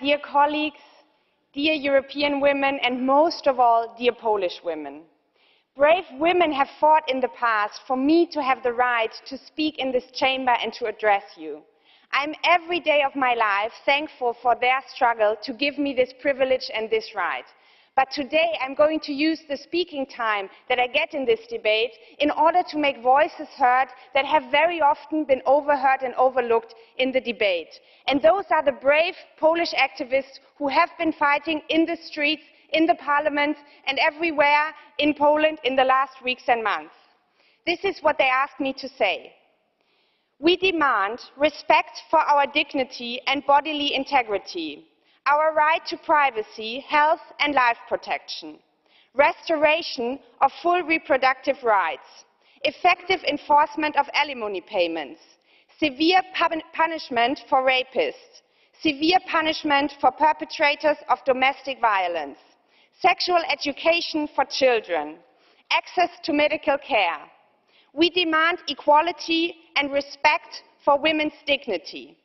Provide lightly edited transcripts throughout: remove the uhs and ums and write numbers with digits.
dear colleagues, dear European women, and most of all, dear Polish women. Brave women have fought in the past for me to have the right to speak in this chamber and to address you. I'm every day of my life thankful for their struggle to give me this privilege and this right. But today I'm going to use the speaking time that I get in this debate in order to make voices heard that have very often been overheard and overlooked in the debate. And those are the brave Polish activists who have been fighting in the streets, in the parliament and everywhere in Poland in the last weeks and months. This is what they asked me to say. We demand respect for our dignity and bodily integrity, our right to privacy, health and life protection, restoration of full reproductive rights, effective enforcement of alimony payments, severe punishment for rapists, severe punishment for perpetrators of domestic violence, sexual education for children, access to medical care. We demand equality and respect for women's dignity.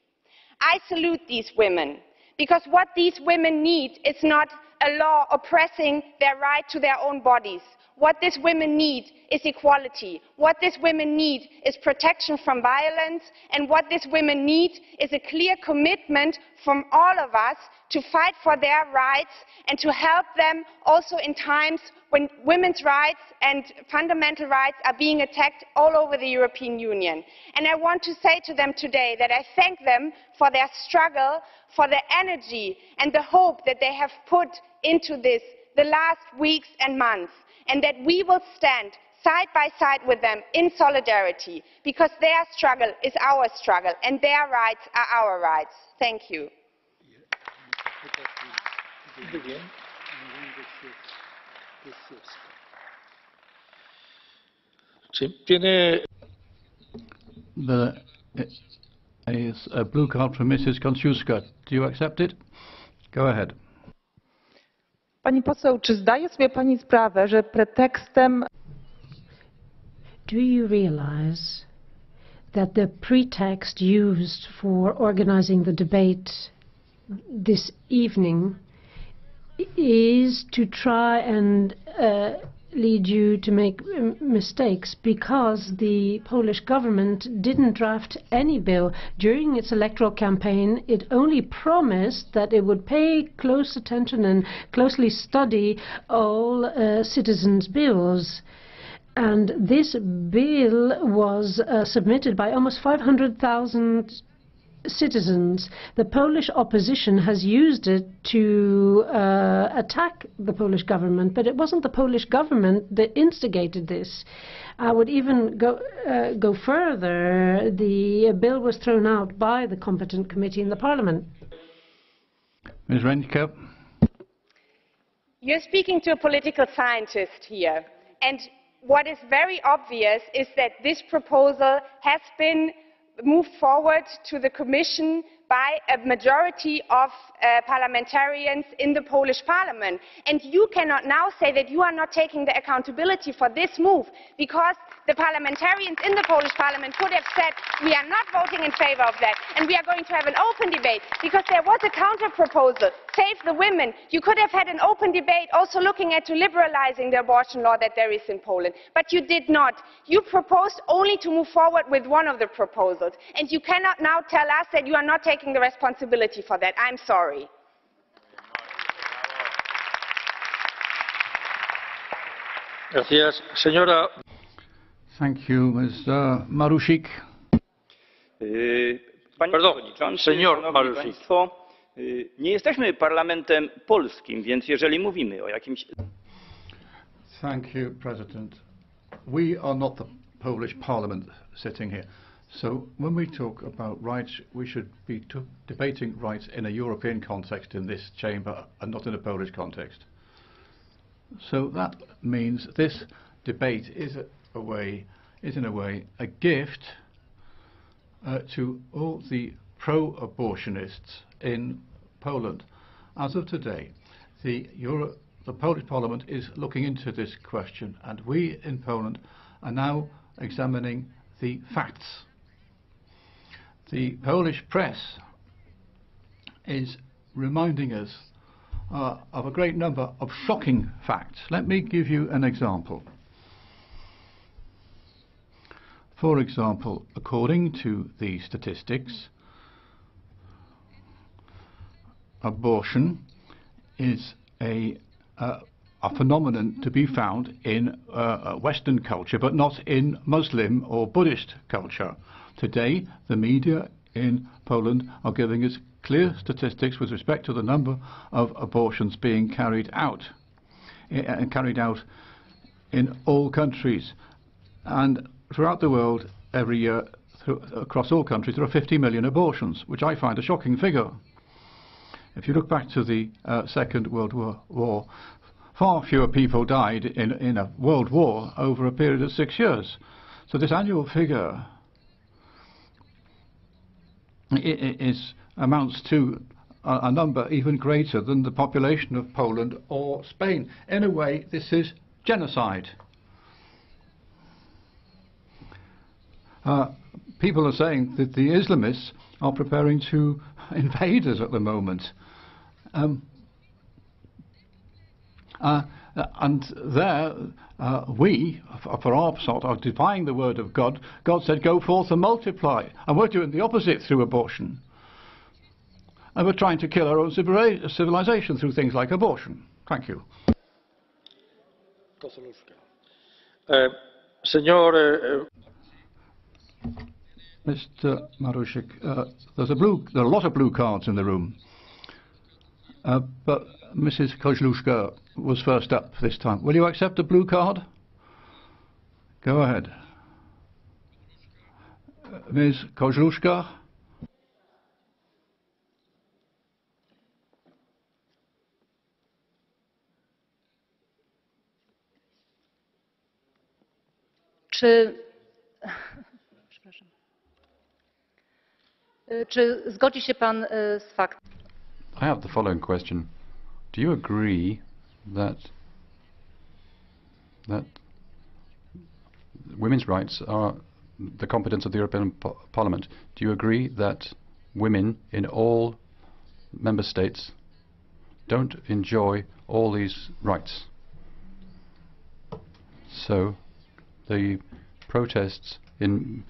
I salute these women, because what these women need is not a law oppressing their right to their own bodies. What these women need is equality. What these women need is protection from violence. And what these women need is a clear commitment from all of us to fight for their rights and to help them also in times when women's rights and fundamental rights are being attacked all over the European Union. And I want to say to them today that I thank them for their struggle, for the energy and the hope that they have put into this the last weeks and months, and that we will stand side by side with them in solidarity, because their struggle is our struggle and their rights are our rights. Thank you. There is a blue card from Mrs. Kąciuska. Do you accept it? Go ahead. Pani poseł, czy zdaje sobie pani sprawę, że pretekstem... Do you realize that the pretext used for organizing the debate this evening is to try and lead you to make mistakes, because the Polish government didn't draft any bill. During its electoral campaign, it only promised that it would pay close attention and closely study all citizens' bills. And this bill was submitted by almost 500,000 citizens. The Polish opposition has used it to attack the Polish government, but it wasn't the Polish government that instigated this. I would even go further. The bill was thrown out by the competent committee in the parliament. Ms. Renke. You're speaking to a political scientist here, and what is very obvious is that this proposal has been moved forward to the Commission by a majority of parliamentarians in the Polish parliament. And you cannot now say that you are not taking the accountability for this move, because the parliamentarians in the Polish parliament could have said, we are not voting in favor of that, and we are going to have an open debate, because there was a counter proposal, Save the Women. You could have had an open debate also looking at liberalizing the abortion law that there is in Poland, but you did not. You proposed only to move forward with one of the proposals, and you cannot now tell us that you are not taking the responsibility for that. I'm sorry. Gracias, señora. Thank you, Mr. Marusik. Panie Przewodniczący, Szanowni Państwo, nie jesteśmy parlamentem polskim, więc jeżeli mówimy o jakimś... Thank you, President. We are not the Polish Parliament sitting here. So when we talk about rights, we should be debating rights in a European context in this chamber and not in a Polish context. So that means this debate is in a way a gift to all the pro-abortionists in Poland. As of today, the Polish Parliament is looking into this question, and we in Poland are now examining the facts. The Polish press is reminding us of a great number of shocking facts. Let me give you an example. For example, according to the statistics, abortion is a phenomenon to be found in Western culture, but not in Muslim or Buddhist culture. Today, the media in Poland are giving us clear statistics with respect to the number of abortions being carried out in all countries. And throughout the world, every year, across all countries, there are 50 million abortions, which I find a shocking figure. If you look back to the Second World War, far fewer people died in a world war over a period of 6 years. So this annual figure amounts to a number even greater than the population of Poland or Spain. In a way, this is genocide. People are saying that the Islamists are preparing to invade us at the moment. And there, we, for our sort, are defying the word of God. God said, go forth and multiply. And we're doing the opposite through abortion. And we're trying to kill our own civilization through things like abortion. Thank you. Mr. Marusic, there are a lot of blue cards in the room. But Mrs. Kozluszka was first up this time. Will you accept a blue card? Go ahead. Ms. Kozluszka? Czy zgodzi się pan z faktem? I have the following question. Do you agree that women's rights are the competence of the European Parliament? Do you agree that women in all member states don't enjoy all these rights? So the protests in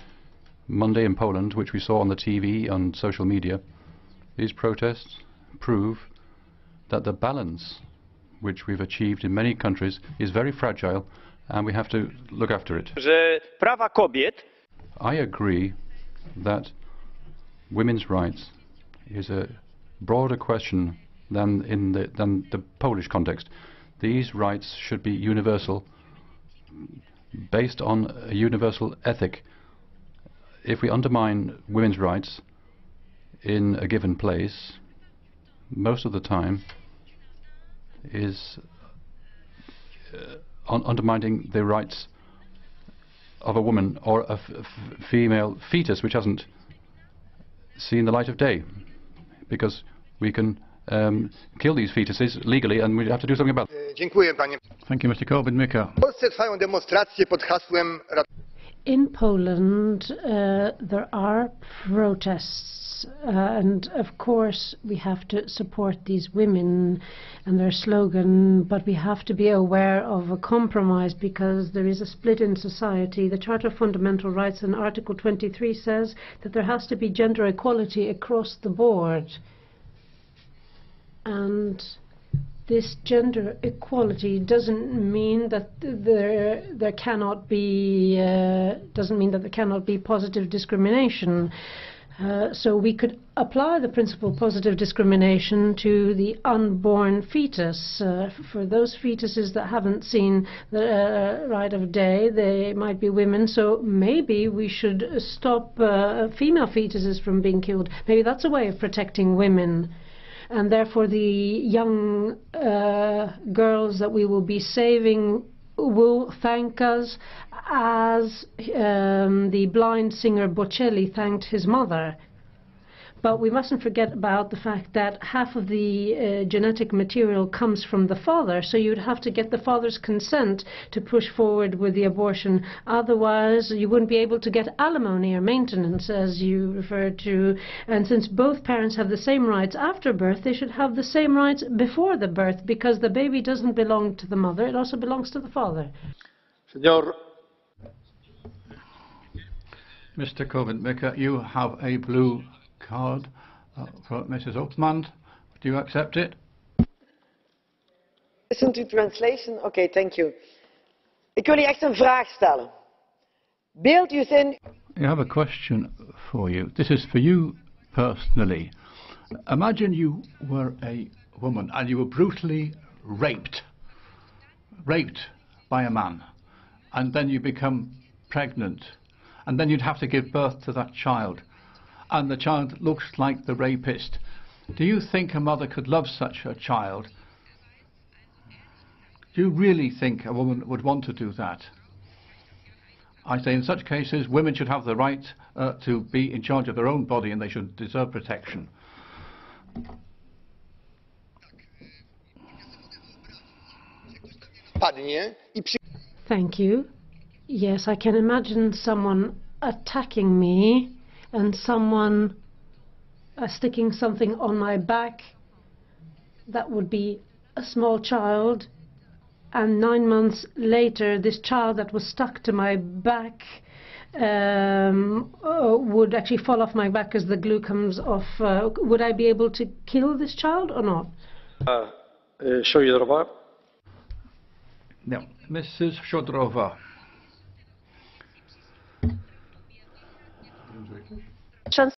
Monday in Poland, which we saw on the TV, on social media, these protests prove that the balance which we've achieved in many countries is very fragile and we have to look after it. Że prawa kobiet. I agree that women's rights is a broader question than the Polish context. These rights should be universal, based on a universal ethic. If we undermine women's rights in a given place, most of the time is undermining the rights of a woman or a female fetus which hasn't seen the light of day, because we can kill these fetuses legally and we have to do something about it. Thank you, Mr. Korwin-Mikke. In Poland, there are protests, and of course we have to support these women and their slogan, but we have to be aware of a compromise because there is a split in society. The Charter of Fundamental Rights in Article 23 says that there has to be gender equality across the board. And this gender equality doesn't mean that there cannot be positive discrimination. So we could apply the principle of positive discrimination to the unborn fetus. For those fetuses that haven't seen the light of day, they might be women. So maybe we should stop female fetuses from being killed. Maybe that's a way of protecting women. And therefore the young girls that we will be saving will thank us as the blind singer Bocelli thanked his mother. But we mustn't forget about the fact that half of the genetic material comes from the father, so you'd have to get the father's consent to push forward with the abortion. Otherwise, you wouldn't be able to get alimony or maintenance, as you referred to. And since both parents have the same rights after birth, they should have the same rights before the birth, because the baby doesn't belong to the mother, it also belongs to the father. Señor. Mr. Korwin-Mikke, you have a blue card for Mrs. Optman. Do you accept it? Listen to translation? Okay, thank you. Ik wil u echt een vraag stellen. Beeld u in... I have a question for you. This is for you personally. Imagine you were a woman and you were brutally raped by a man, and then you become pregnant, and then you'd have to give birth to that child, and the child looks like the rapist. Do you think a mother could love such a child? Do you really think a woman would want to do that? I say in such cases women should have the right to be in charge of their own body, and they should deserve protection. Thank you. Yes, I can imagine someone attacking me and someone sticking something on my back. That would be a small child, and 9 months later this child that was stuck to my back would actually fall off my back as the glue comes off. Would I be able to kill this child or not? No. Mrs. Shodrova.